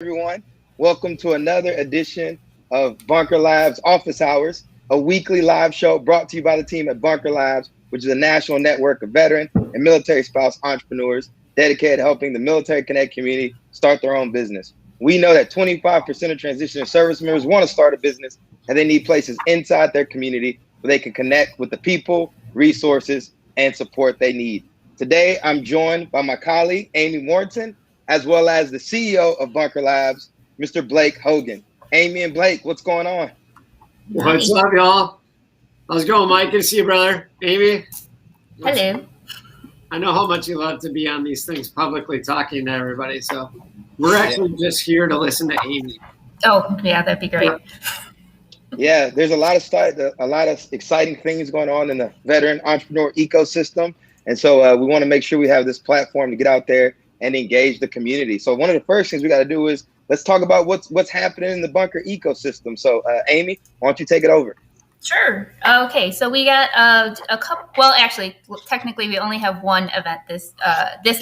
everyone. Welcome to another edition of Bunker Labs Office Hours, a weekly live show brought to you by the team at Bunker Labs, which is a national network of veteran and military spouse entrepreneurs dedicated to helping the Military Connect community start their own business. We know that 25% of transitioning service members want to start a business, and they need places inside their community where they can connect with the people, resources, and support they need. Today, I'm joined by my colleague, Amy Morton, as well as the CEO of Bunker Labs, Mr. Blake Hogan. Amy and Blake, what's going on? What's up, y'all? How's it going, Mike? Good to see you, brother. Amy? Hello. I know how much you love to be on these things publicly talking to everybody, so we're actually just here to listen to Amy. Oh, yeah, that'd be great. Yeah, there's a lot of exciting things going on in the veteran entrepreneur ecosystem. And so we want to make sure we have this platform to get out there and engage the community. So one of the first things we got to do is let's talk about what's happening in the Bunker ecosystem. So Amy, why don't you take it over? Sure. Okay, so we got a couple. Well, actually, technically, we only have one event this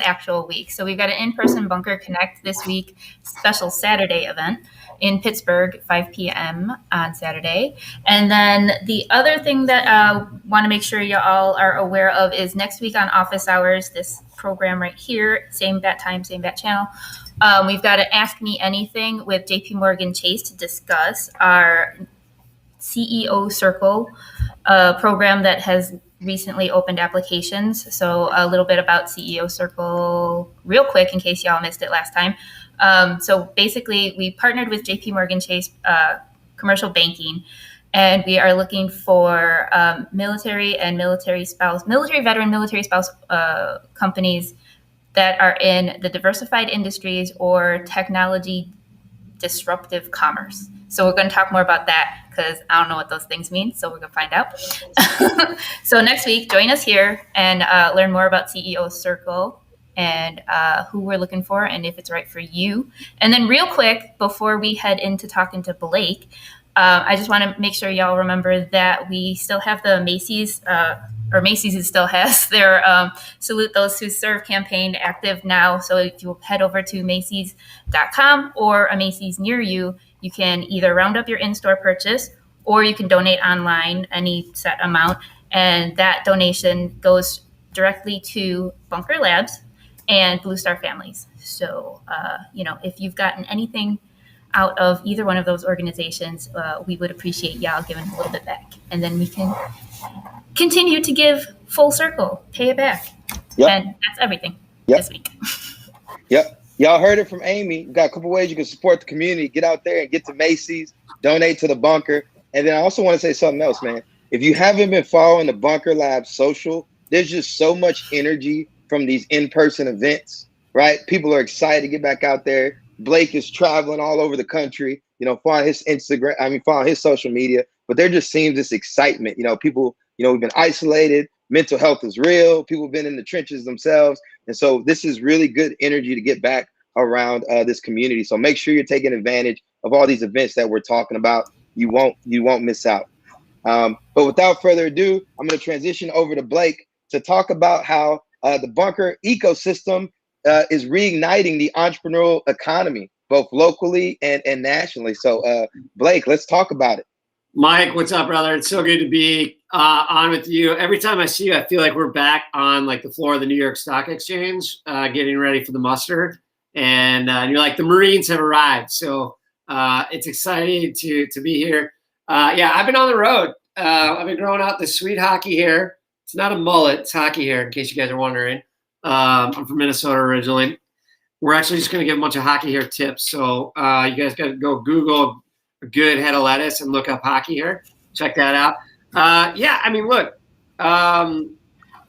actual week. So we've got an in-person Bunker Connect this week, special Saturday event in Pittsburgh, 5 p.m. on Saturday. And then the other thing that I want to make sure you all are aware of is next week on Office Hours, this program right here, same bat time, same bat channel. We've got an Ask Me Anything with JP Morgan Chase to discuss our CEO Circle program that has recently opened applications. So a little bit about CEO Circle real quick in case y'all missed it last time. So basically we partnered with JP Morgan Chase Commercial Banking, and we are looking for military veteran, military spouse companies that are in the diversified industries or technology disruptive commerce. So we're going to talk more about that because I don't know what those things mean. So we're going to find out. So next week, join us here and learn more about CEO Circle and who we're looking for and if it's right for you. And then real quick, before we head into talking to Blake, I just want to make sure y'all remember that we still have the Macy's, or Macy's still has their Salute Those Who Serve campaign active now. So if you head over to Macy's.com or a Macy's near you, you can either round up your in-store purchase or you can donate online any set amount. And that donation goes directly to Bunker Labs and Blue Star Families. So, if you've gotten anything out of either one of those organizations, we would appreciate y'all giving a little bit back. And then we can continue to give full circle, pay it back. Yep. And that's everything this week. Yep. Y'all heard it from Amy. We've got a couple ways you can support the community. Get out there and get to Macy's, donate to the Bunker. And then I also want to say something else, man. If you haven't been following the Bunker Labs social, there's just so much energy from these in-person events, right? People are excited to get back out there. Blake is traveling all over the country, following his following his social media, but there just seems this excitement. People, we've been isolated. Mental health is real. People have been in the trenches themselves. And so this is really good energy to get back around this community. So make sure you're taking advantage of all these events that we're talking about. You won't miss out. But without further ado, I'm going to transition over to Blake to talk about how the Bunker ecosystem is reigniting the entrepreneurial economy, both locally and nationally. So Blake, let's talk about it. Mike, what's up, brother? It's so good to be on with you. Every time I see you, I feel like we're back on the floor of the New York Stock Exchange, getting ready for the muster. And you're like, the Marines have arrived. So it's exciting to be here. I've been on the road. I've been growing out this sweet hockey hair. It's not a mullet, it's hockey hair, in case you guys are wondering. I'm from Minnesota originally. We're actually just going to give a bunch of hockey hair tips. So you guys got to go Google a good head of lettuce and look up hockey hair. Check that out. Look,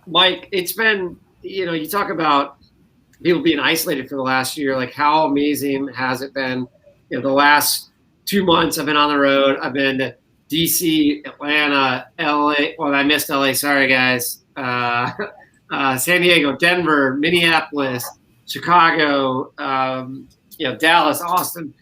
Mike, it's been, you talk about people being isolated for the last year. Like, how amazing has it been? The last 2 months I've been on the road. I've been to DC, Atlanta, LA. Well, I missed LA. Sorry, guys. San Diego, Denver, Minneapolis, Chicago, Dallas, Austin.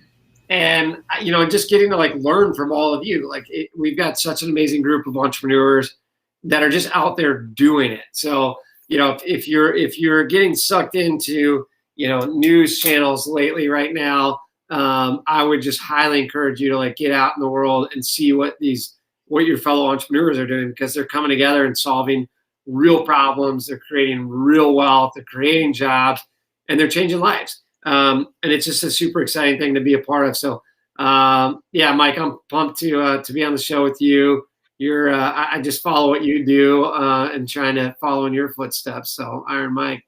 And, just getting to learn from all of you. We've got such an amazing group of entrepreneurs that are just out there doing it. So, if you're getting sucked into, news channels lately right now, I would just highly encourage you to like get out in the world and see what your fellow entrepreneurs are doing, because they're coming together and solving real problems. They're creating real wealth. They're creating jobs, and they're changing lives. And it's just a super exciting thing to be a part of. So, yeah, Mike, I'm pumped to be on the show with you. I just follow what you do and trying to follow in your footsteps. So, Iron Mike,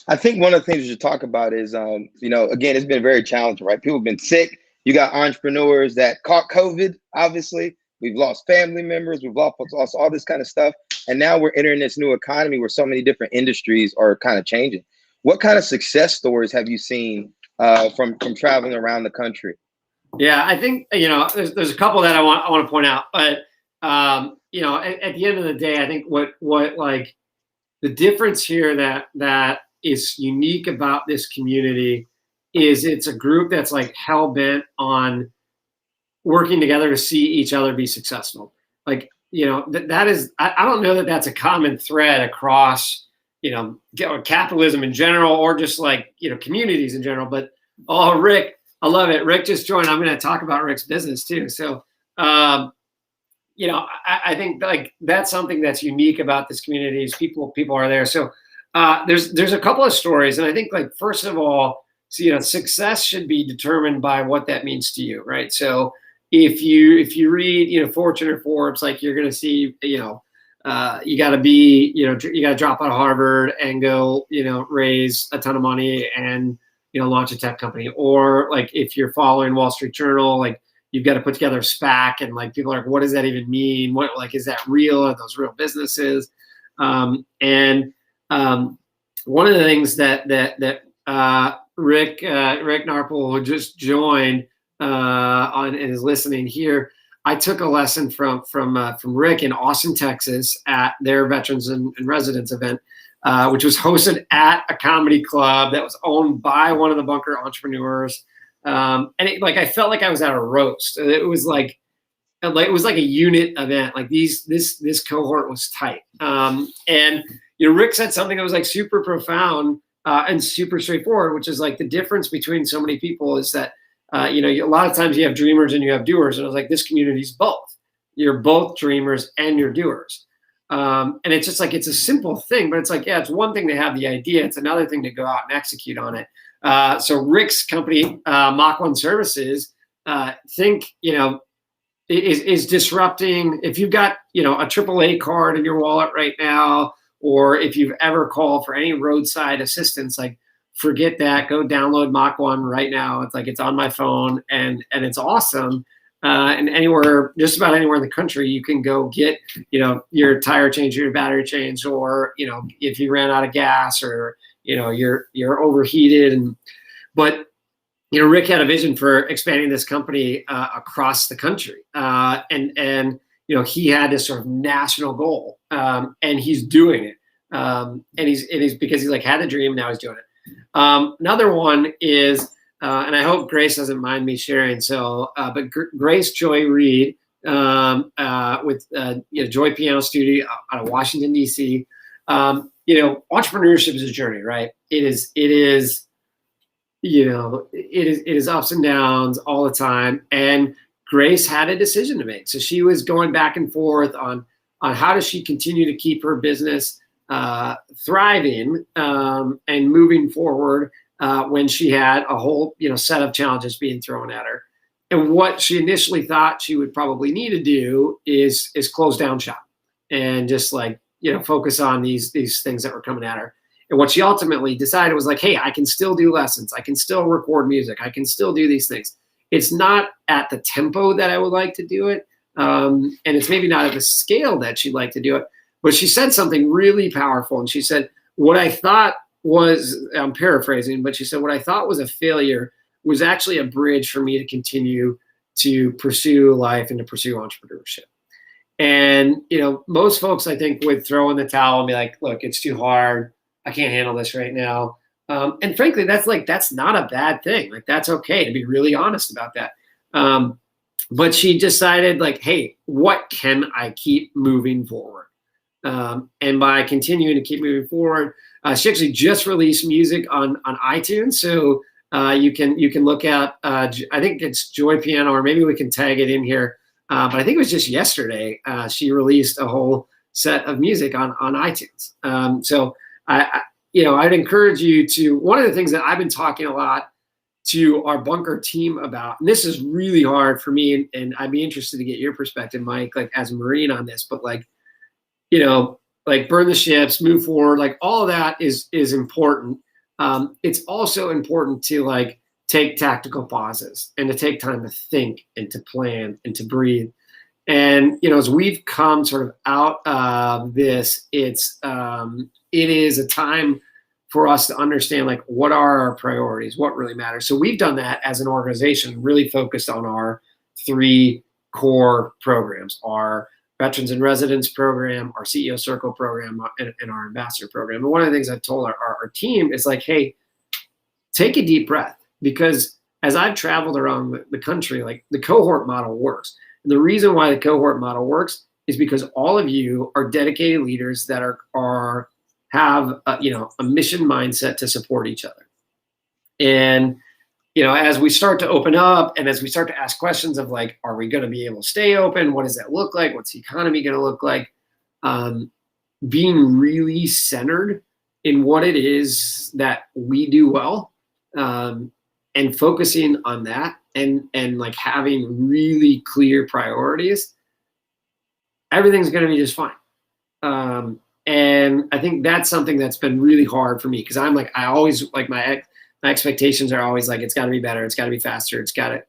I think one of the things we should talk about is, again, it's been very challenging, right? People have been sick. You got entrepreneurs that caught COVID, obviously. We've lost family members. We've lost all this kind of stuff. And now we're entering this new economy where so many different industries are kind of changing. What kind of success stories have you seen from traveling around the country? Yeah, I think, there's a couple that I want to point out. But, at the end of the day, I think what like the difference here that is unique about this community is it's a group that's like hell bent on working together to see each other be successful. Like, that is, I don't know that that's a common thread across, capitalism in general, or just like, communities in general. But, Rick, I love it. Rick just joined. I'm going to talk about Rick's business too. So, I think like that's something that's unique about this community is people are there. So, there's a couple of stories, and I think like first of all, success should be determined by what that means to you, right? So if you read Fortune or Forbes, like you're going to see you got to be you got to drop out of Harvard and go raise a ton of money and launch a tech company, or like if you're following Wall Street Journal, like you've got to put together a SPAC, and like people are like, what does that even mean? What, like, is that real? Are those real businesses? One of the things that Rick Narple, who just joined on and is listening here, I took a lesson from Rick in Austin, Texas, at their Veterans and Residents event, which was hosted at a comedy club that was owned by one of the bunker entrepreneurs. And I felt like I was at a roast. It was like a unit event. Like this cohort was tight. And Rick said something that was like super profound and super straightforward, which is like the difference between so many people is that a lot of times you have dreamers and you have doers, and I was like, this community's both. You're both dreamers and you're doers. And it's just like, it's a simple thing, but it's like, yeah, it's one thing to have the idea. It's another thing to go out and execute on it. So Rick's company, Mach 1 Services, is disrupting. If you've got, a AAA card in your wallet right now, or if you've ever called for any roadside assistance, like forget that, go download Mach 1 right now. It's like, it's on my phone and it's awesome. And just about anywhere in the country, you can go get, your tire changed, your battery changed, or, if you ran out of gas, or, you're overheated. But Rick had a vision for expanding this company across the country. And he had this sort of national goal, and he's doing it. And he's because he's like had a dream, now he's doing it. Another one is, and I hope Grace doesn't mind me sharing. So, but Grace Joy Reed with Joy Piano Studio out of Washington, D.C. Entrepreneurship is a journey, right? It is ups and downs all the time. And Grace had a decision to make. So she was going back and forth on how does she continue to keep her business thriving and moving forward when she had a whole set of challenges being thrown at her. And what she initially thought she would probably need to do is close down shop and just focus on these things that were coming at her. And what she ultimately decided was like, hey, I can still do lessons. I can still record music. I can still do these things. It's not at the tempo that I would like to do it. And it's maybe not at the scale that she'd like to do it. But she said something really powerful. And she said, what I thought was, I'm paraphrasing, but she said, what I thought was a failure was actually a bridge for me to continue to pursue life and to pursue entrepreneurship. And, most folks, I think, would throw in the towel and be like, look, it's too hard. I can't handle this right now. And frankly, that's not a bad thing. Like, that's okay to be really honest about that. But she decided hey, what can I keep moving forward? And by continuing to keep moving forward, she actually just released music on iTunes. So you can look at, I think it's Joy Piano, or maybe we can tag it in here. But I think it was just yesterday, she released a whole set of music on iTunes. So I'd encourage you to, one of the things that I've been talking a lot to our bunker team about, and this is really hard for me, and I'd be interested to get your perspective, Mike, like as a Marine on this, but like, like burn the ships, move forward, like all of that is important. It's also important to like take tactical pauses and to take time to think and to plan and to breathe. And, as we've come sort of out of this, it is a time for us to understand, like, what are our priorities, what really matters. So we've done that as an organization, really focused on our 3 core programs, our Veterans in Residence program, our CEO Circle program, and our Ambassador program. And one of the things I've told our team is like, hey, take a deep breath, because as I've traveled around the country, like the cohort model works. And the reason why the cohort model works is because all of you are dedicated leaders that have a mission mindset to support each other. And as we start to open up and as we start to ask questions of like, are we going to be able to stay open? What does that look like? What's the economy going to look like? Being really centered in what it is that we do well, and focusing on that, and like having really clear priorities, everything's going to be just fine. And I think that's something that's been really hard for me, because I'm like, I always like my expectations are always like, it's got to be better, it's got to be faster, it's got to.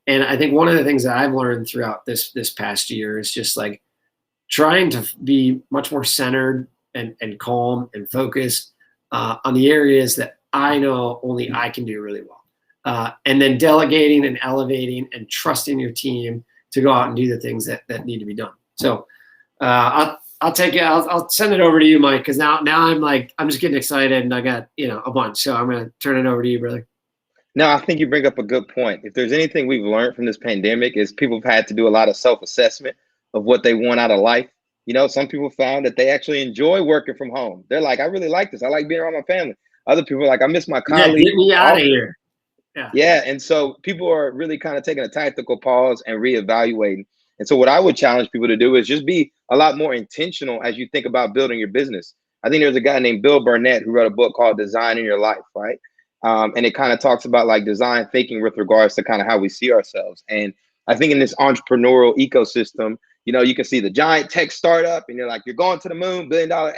And I think one of the things that I've learned throughout this past year is just like trying to be much more centered and calm and focused on the areas that I know only I can do really well. And then delegating and elevating and trusting your team to go out and do the things that need to be done. So I'll take it. I'll send it over to you, Mike, because now I'm just getting excited, and I got a bunch. So I'm gonna turn it over to you, brother. No, I think you bring up a good point. If there's anything we've learned from this pandemic, is people have had to do a lot of self-assessment of what they want out of life. Some people found that they actually enjoy working from home. They're like, I really like this. I like being around my family. Other people are like, I miss my colleagues. Get me out of here. Yeah. And so people are really kind of taking a tactical pause and reevaluating. And so what I would challenge people to do is just be a lot more intentional as you think about building your business. I think there's a guy named Bill Burnett who wrote a book called Design in Your Life, right? And it kind of talks about like design thinking with regards to kind of how we see ourselves. And I think in this entrepreneurial ecosystem, you can see the giant tech startup and you're going to the moon, $1 billion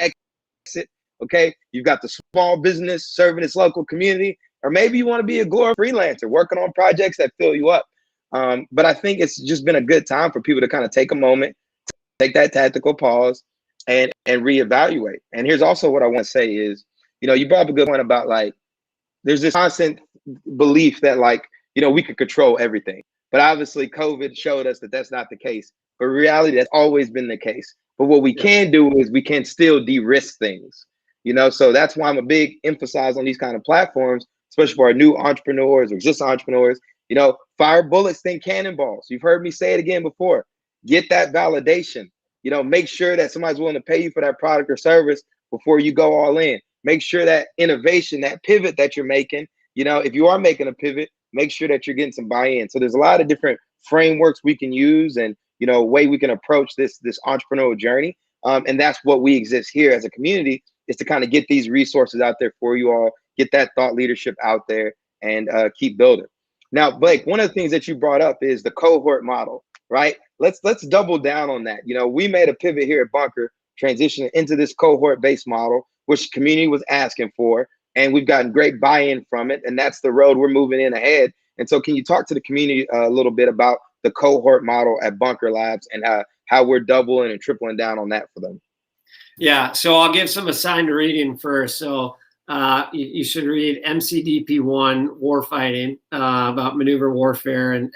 exit. Okay. You've got the small business serving its local community, or maybe you want to be a glorified freelancer working on projects that fill you up. But I think it's just been a good time for people to kind of take a moment, take that tactical pause and reevaluate. And here's also what I want to say is, you brought up a good point about like, there's this constant belief that like, we could control everything. But obviously COVID showed us that that's not the case. But in reality, that's always been the case. But what we can do is we can still de-risk things, so that's why I'm a big emphasis on these kind of platforms, especially for our new entrepreneurs or existing entrepreneurs. Fire bullets, think cannonballs. You've heard me say it again before. Get that validation. Make sure that somebody's willing to pay you for that product or service before you go all in. Make sure that innovation, that pivot that you're making, if you are making a pivot, make sure that you're getting some buy-in. So there's a lot of different frameworks we can use and, way we can approach this entrepreneurial journey. And that's what we exist here as a community, is to kind of get these resources out there for you all, get that thought leadership out there, and keep building. Now, Blake, one of the things that you brought up is the cohort model, right? Let's double down on that. We made a pivot here at Bunker, transitioning into this cohort-based model, which the community was asking for, and we've gotten great buy-in from it, and that's the road we're moving in ahead. And so can you talk to the community a little bit about the cohort model at Bunker Labs and how we're doubling and tripling down on that for them? Yeah, so I'll give some assigned reading first. So you should read MCDP1, Warfighting, about maneuver warfare and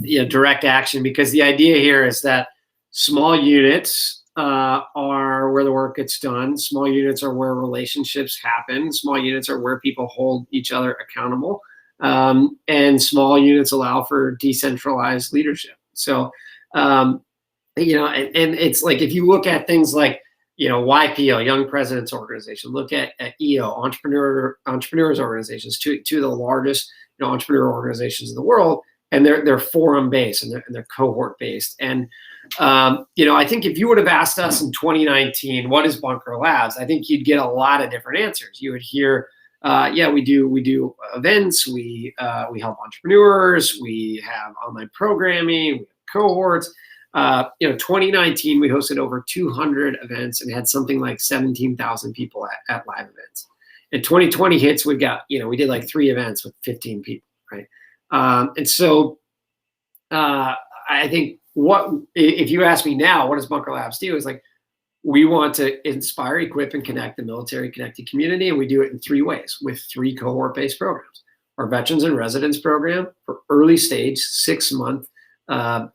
direct action, because the idea here is that small units are where the work gets done. Small units are where relationships happen. Small units are where people hold each other accountable. And small units allow for decentralized leadership. So, and it's like, if you look at things like YPO, Young Presidents Organization. Look at EO, Entrepreneurs Organizations, two of the largest entrepreneur organizations in the world, and they're forum based and they're cohort based. And I think if you would have asked us in 2019, what is Bunker Labs, I think you'd get a lot of different answers. You would hear, we do events, we help entrepreneurs, we have online programming, we have cohorts. 2019, we hosted over 200 events and had something like 17,000 people at live events. And 2020 hits, we did like 3 events with 15 people, right? And so I think if you ask me now, what does Bunker Labs do? Is like, we want to inspire, equip, and connect the military connected community. And we do it in 3 ways with 3 cohort-based programs. Our Veterans and Residents program for early stage, 6-month.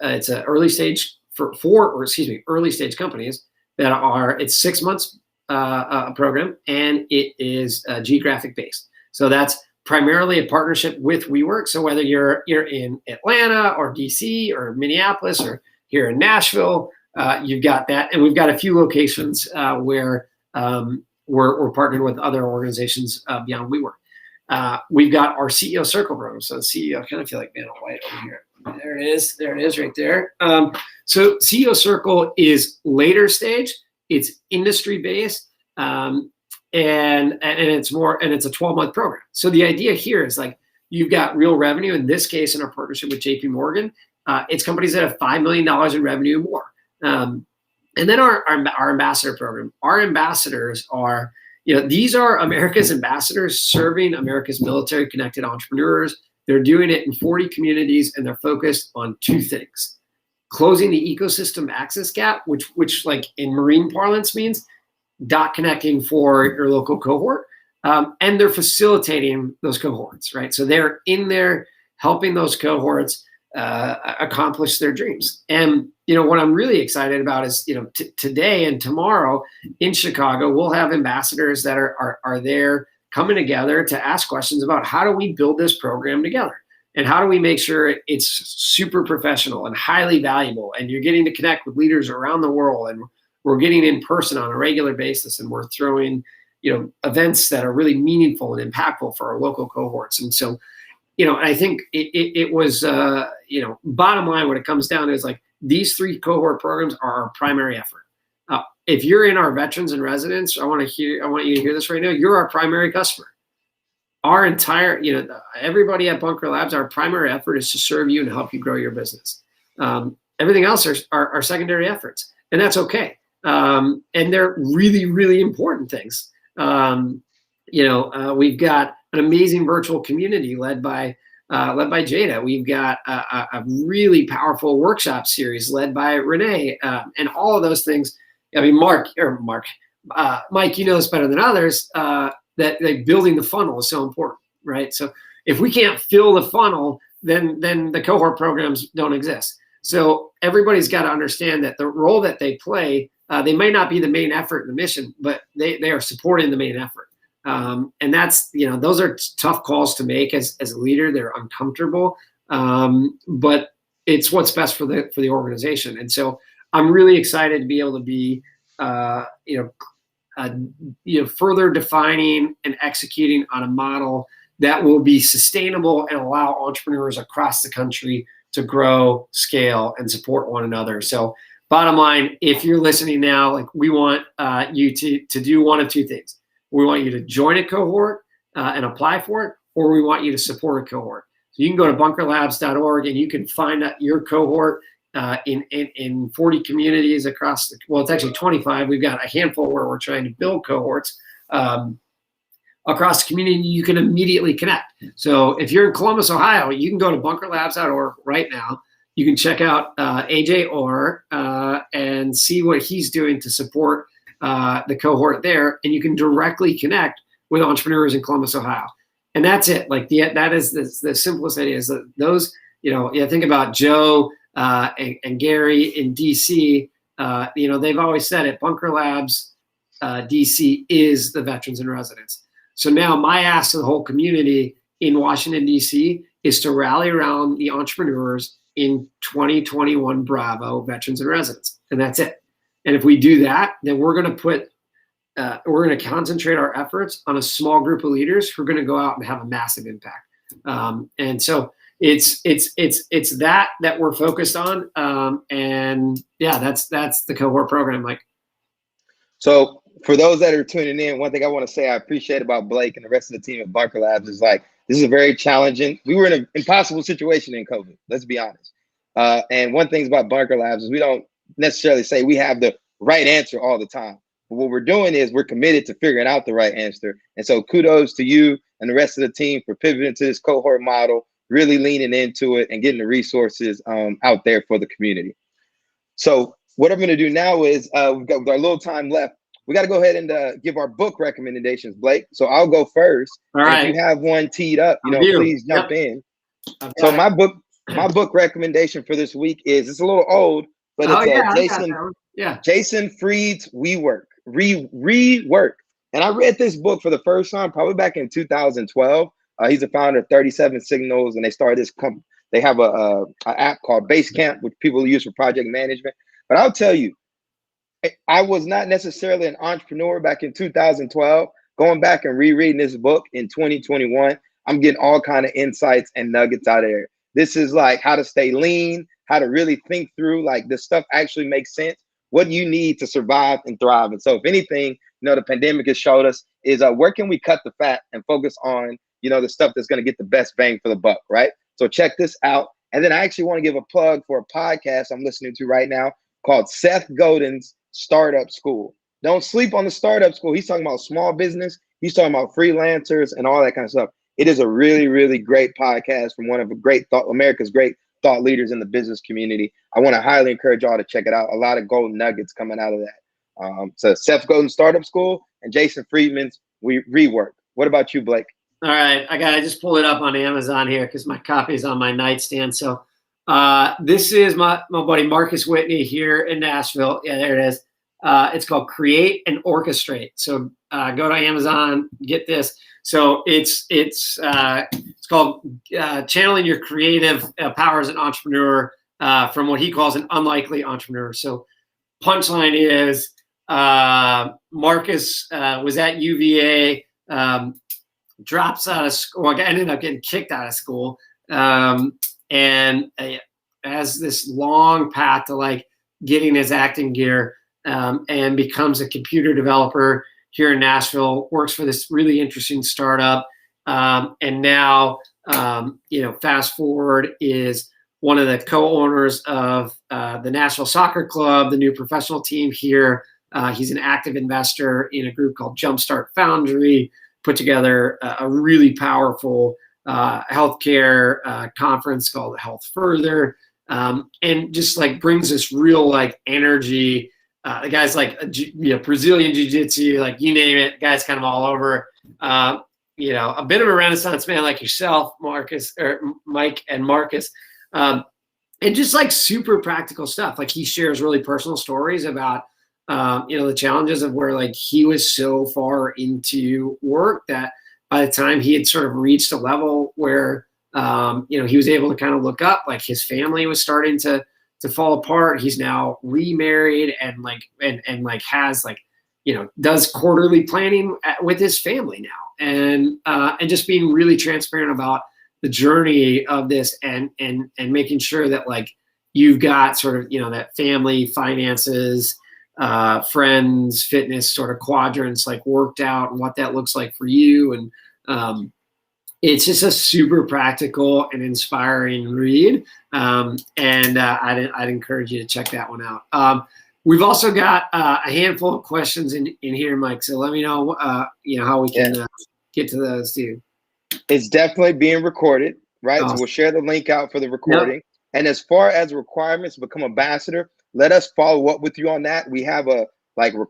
It's an early stage early stage companies it's 6 months program, and it is geographic based. So that's primarily a partnership with WeWork. So whether you're in Atlanta or DC or Minneapolis or here in Nashville, you've got that. And we've got a few locations where we're partnered with other organizations beyond WeWork. We've got our CEO Circle program. So CEO, I kind of feel like Vanna White over here. There it is right there. So CEO Circle is later stage. It's industry based, and it's a 12-month program. So the idea here is like, you've got real revenue. In this case, in our partnership with JP Morgan, it's companies that have $5 million in revenue or more. And then our ambassador program. Our ambassadors are, these are America's ambassadors serving America's military connected entrepreneurs. They're doing it in 40 communities, and they're focused on 2 things: closing the ecosystem access gap, which like in Marine parlance means dot connecting for your local cohort, and they're facilitating those cohorts, right? So they're in there helping those cohorts accomplish their dreams. And what I'm really excited about is today and tomorrow in Chicago, we'll have ambassadors that are there coming together to ask questions about how do we build this program together, and how do we make sure it's super professional and highly valuable, and you're getting to connect with leaders around the world, and we're getting in person on a regular basis, and we're throwing events that are really meaningful and impactful for our local cohorts. And so I think it was bottom line, what it comes down to is like, these 3 cohort programs are our primary effort. If you're in our Veterans and Residents, I want you to hear this right now. You're our primary customer. Our entire, everybody at Bunker Labs, our primary effort is to serve you and help you grow your business. Everything else are secondary efforts, and that's okay. And they're really, really important things. We've got an amazing virtual community led by Jada. We've got a really powerful workshop series led by Renee, and all of those things. I mean, Mike, you know this better than others, that like building the funnel is so important, right? So if we can't fill the funnel, then the cohort programs don't exist. So everybody's got to understand that the role that they play, they may not be the main effort in the mission, but they are supporting the main effort. And that's, those are tough calls to make as a leader. They're uncomfortable, but it's what's best for the organization. And so I'm really excited to be able to be, further defining and executing on a model that will be sustainable and allow entrepreneurs across the country to grow, scale, and support one another. So bottom line, if you're listening now, like, we want you to do one of 2 things. We want you to join a cohort and apply for it, or we want you to support a cohort. So you can go to bunkerlabs.org and you can find out your cohort in 40 communities across it's actually 25. We've got a handful where we're trying to build cohorts across the community. You can immediately connect. So if you're in Columbus, Ohio, you can go to bunkerlabs.org right now. You can check out AJ Orr and see what he's doing to support the cohort there, and you can directly connect with entrepreneurs in Columbus, Ohio. And that's it. Like that is the simplest idea, is that those, think about Joe and Gary in DC. They've always said it. Bunker Labs DC is the Veterans and Residents. So now my ask to the whole community in Washington, DC is to rally around the entrepreneurs in 2021 Bravo Veterans and Residents. And that's it. And if we do that, then we're going to concentrate our efforts on a small group of leaders who are going to go out and have a massive impact. And so it's that we're focused on. And yeah, that's the cohort program. Like, so for those that are tuning in, one thing I want to say I appreciate about Blake and the rest of the team at Bunker Labs is like, this is a very challenging, we were in an impossible situation in COVID, let's be honest. And one thing about Bunker Labs is we don't necessarily say we have the right answer all the time. But what we're doing is we're committed to figuring out the right answer. And so kudos to you and the rest of the team for pivoting to this cohort model, really leaning into it and getting the resources out there for the community. So what I'm going to do now is we've got with our little time left, we got to go ahead and give our book recommendations, Blake. So I'll go first. All right. If you have one teed up, please jump in. So my book recommendation for this week is, it's a little old, but it's Jason Fried's Rework. And I read this book for the first time probably back in 2012. He's the founder of 37 Signals, and they started this company. They have a app called Basecamp, which people use for project management. But I'll tell you, I was not necessarily an entrepreneur back in 2012. Going back and rereading this book in 2021, I'm getting all kind of insights and nuggets out of there. This is like how to stay lean, how to really think through, like, this stuff actually makes sense, what you need to survive and thrive. And so if anything, the pandemic has showed us is where can we cut the fat and focus on, the stuff that's going to get the best bang for the buck, right? So check this out. And then I actually want to give a plug for a podcast I'm listening to right now called Seth Godin's Startup School. Don't sleep on the Startup School. He's talking about small business. He's talking about freelancers and all that kind of stuff. It is a really, really great podcast from one of America's great thought leaders in the business community. I want to highly encourage y'all to check it out. A lot of gold nuggets coming out of that. So Seth Godin's Startup School and Jason Friedman's Rework. What about you, Blake? All right, I just pulled it up on Amazon here because my copy is on my nightstand. So this is my buddy Marcus Whitney here in Nashville. Yeah, there it is. It's called Create and Orchestrate. So go to Amazon, get this. So it's called Channeling Your Creative Power as an Entrepreneur from what he calls an unlikely entrepreneur. So punchline is Marcus was at UVA, drops out of school, ended up getting kicked out of school, and has this long path to like getting his acting gear, and becomes a computer developer here in Nashville, works for this really interesting startup. And now, fast forward, is one of the co-owners of the Nashville Soccer Club, the new professional team here. He's an active investor in a group called Jumpstart Foundry, put together a really powerful healthcare conference called Health Further, and just like brings this real like energy. The guy's like Brazilian jiu-jitsu, like you name it. The guy's kind of all over. A bit of a Renaissance man like yourself, Marcus, or Mike and Marcus, and just like super practical stuff. Like he shares really personal stories about the challenges of where like he was so far into work that by the time he had sort of reached a level where he was able to kind of look up, like his family was starting to fall apart. He's now remarried and has does quarterly planning with his family now, and just being really transparent about the journey of this and making sure that like you've got sort of that family, finances, friends, fitness sort of quadrants like worked out and what that looks like for you. And it's just a super practical and inspiring read. I'd encourage you to check that one out. We've also got a handful of questions in here, Mike. So let me know, how we can get to those too. It's definitely being recorded, right? Awesome. So we'll share the link out for the recording. Yep. And as far as requirements to become ambassador, let us follow up with you on that. We have a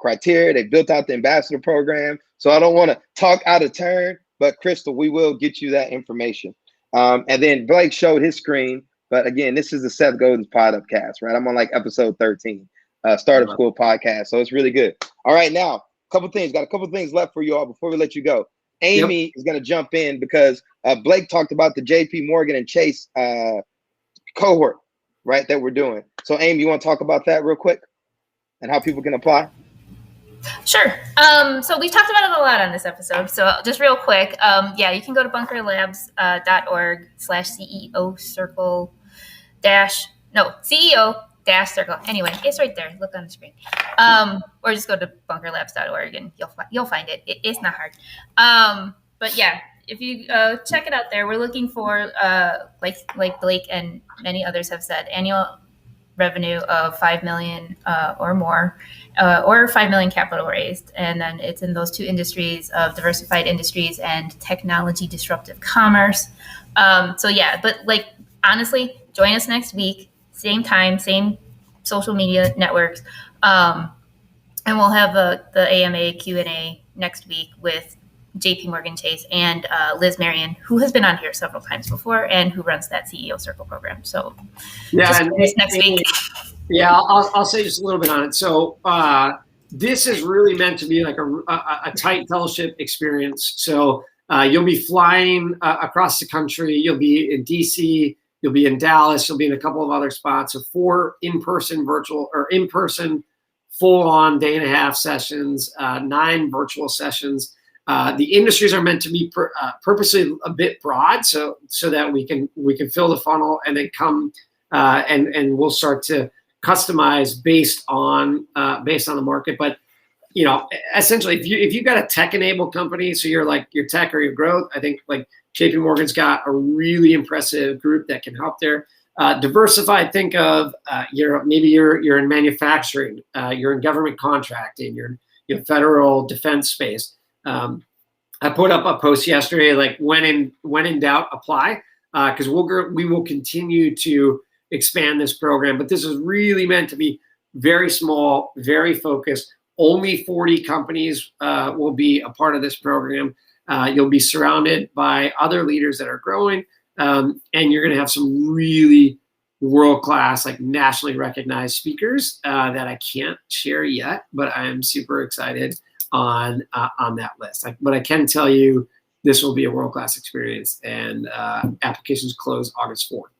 criteria. They built out the ambassador program. So I don't want to talk out of turn, but Crystal, we will get you that information. And then Blake showed his screen, but again, this is the Seth Godin's podcast, right? I'm on like episode 13, Startup School podcast. So it's really good. All right, now, got a couple things left for you all before we let you go. Amy is going to jump in because Blake talked about the JP Morgan and Chase cohort, right, that we're doing. So Amy, you want to talk about that real quick? and how people can apply? Sure. So we've talked about it a lot on this episode. So just real quick, you can go to bunkerlabs.org/CEO circle CEO circle. Anyway, it's right there. Look on the screen. Or just go to bunkerlabs.org and you'll find it. It's not hard. But yeah, if you check it out there, we're looking for like Blake and many others have said, annual revenue of 5 million or more, or 5 million capital raised. And then it's in those two industries of diversified industries and technology disruptive commerce. But like, honestly, join us next week, same time, same social media networks. And we'll have the AMA Q&A next week with JP Morgan Chase and Liz Marion, who has been on here several times before and who runs that CEO Circle program. So just next week. Yeah, I'll say just a little bit on it. So this is really meant to be like a tight fellowship experience. So you'll be flying across the country. You'll be in DC. You'll be in Dallas. You'll be in a couple of other spots. So 4 in-person virtual or in-person full-on day-and-a-half sessions, 9 virtual sessions. The industries are meant to be purposely a bit broad, so that we can fill the funnel and then come and we'll start to customize based on the market. But essentially, if you've got a tech-enabled company, so you're like your tech or your growth, I think like JP Morgan's got a really impressive group that can help there. Diversified, think of maybe you're in manufacturing, you're in government contracting, you're in federal defense space. I put up a post yesterday, like when in doubt, apply, because we will continue to expand this program. But this is really meant to be very small, very focused. Only 40 companies will be a part of this program. You'll be surrounded by other leaders that are growing, and you're going to have some really world-class, like nationally recognized speakers that I can't share yet, but I am super excited on that list. But I can tell you this will be a world-class experience, and applications close August 4th.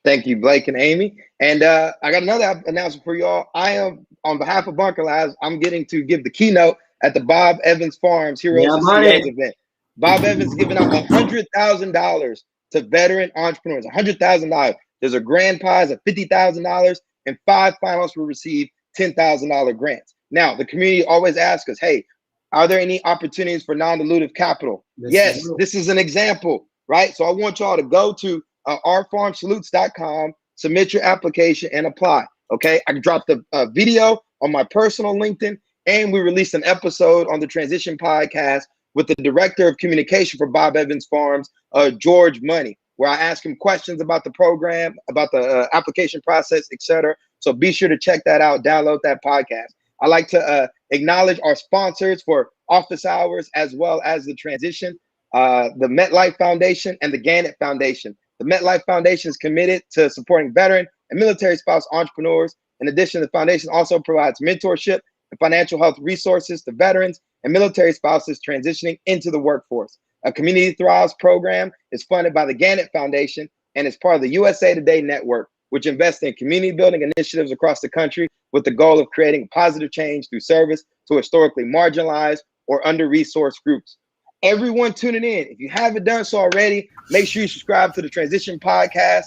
Thank you, Blake and Amy. And I got another announcement for you all. I am, on behalf of Bunker Labs, I'm getting to give the keynote at the Bob Evans Farms Heroes and CEOs event. Bob Evans giving out $100,000 to veteran entrepreneurs, $100,000. There's a grand prize of $50,000, and 5 finalists will receive $10,000 grants. Now, the community always asks us, hey, are there any opportunities for non-dilutive capital? Yes, this is an example, right? So I want y'all to go to ourfarmsalutes.com, submit your application, and apply, okay? I dropped a video on my personal LinkedIn, and we released an episode on the Transition Podcast with the Director of Communication for Bob Evans Farms, George Money, where I ask him questions about the program, about the application process, etc. So be sure to check that out, download that podcast. I like to acknowledge our sponsors for office hours as well as the transition, the MetLife Foundation and the Gannett Foundation. The MetLife Foundation is committed to supporting veteran and military spouse entrepreneurs. In addition, the foundation also provides mentorship and financial health resources to veterans and military spouses transitioning into the workforce. A Community Thrives program is funded by the Gannett Foundation and is part of the USA Today network, which invests in community building initiatives across the country with the goal of creating positive change through service to historically marginalized or under-resourced groups. Everyone tuning in, if you haven't done so already, make sure you subscribe to the Transition Podcast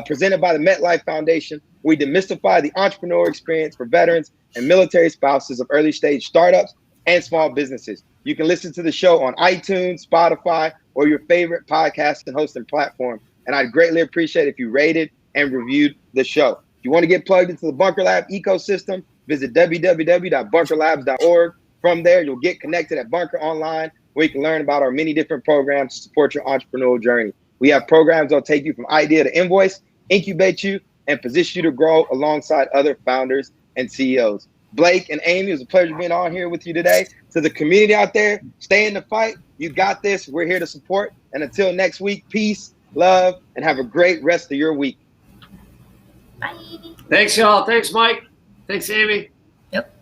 presented by the MetLife Foundation. We demystify the entrepreneur experience for veterans and military spouses of early stage startups and small businesses. You can listen to the show on iTunes, Spotify, or your favorite podcast and hosting platform. And I'd greatly appreciate if you rated and reviewed the show. If you want to get plugged into the Bunker Lab ecosystem, visit www.bunkerlabs.org. From there, you'll get connected at Bunker Online, where you can learn about our many different programs to support your entrepreneurial journey. We have programs that'll take you from idea to invoice, incubate you, and position you to grow alongside other founders and CEOs. Blake and Amy, it was a pleasure being on here with you today. To the community out there, stay in the fight. You got this. We're here to support. And until next week, peace, love, and have a great rest of your week. Bye. Thanks, y'all. Thanks, Mike. Thanks, Amy. Yep.